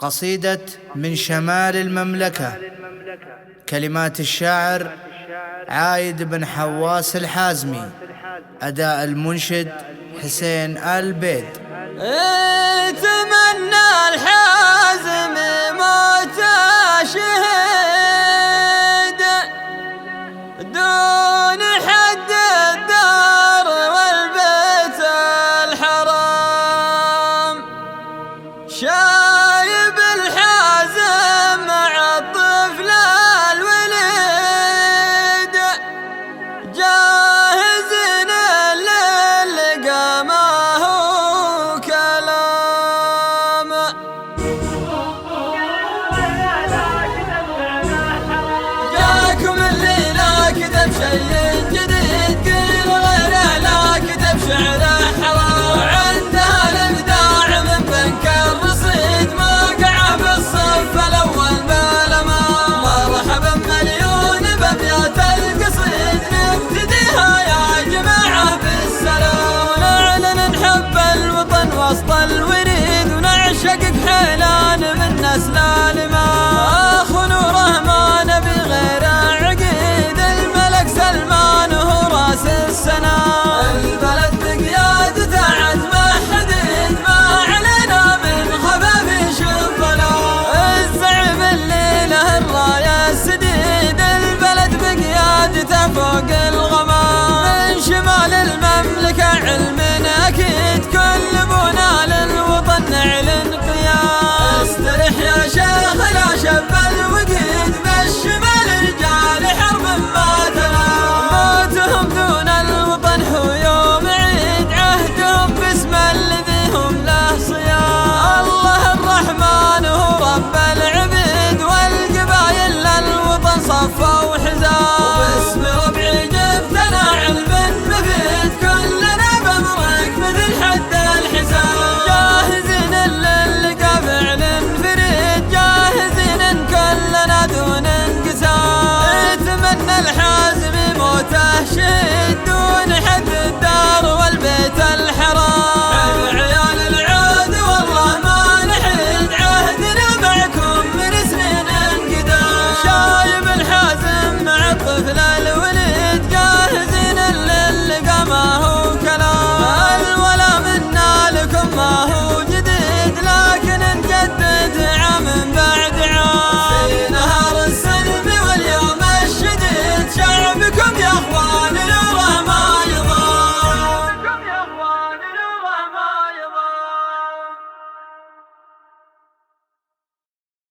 قصيدة من شمال المملكة. كلمات الشاعر عايد بن حواس الحازمي. أداء المنشد حسين آل بيد. تمنى الحازم موت شهيد دون حد الدار والبيت الحرام، شايب الحازم مع الطفل الوليد جاهزين للقى ما هو كلام. جاكم الليلة كتب شيء جديد قيل غيره لا كتب شعره حرام، عندها الابداع من بنك الرصيد موقعه بالصف الاول بالامام. مرحبا مليون بابيات القصيد نبتديها يا جماعه بالسلام، ونعلن نحب الوطن وسط الوريد ونعشق كحيلان من نسله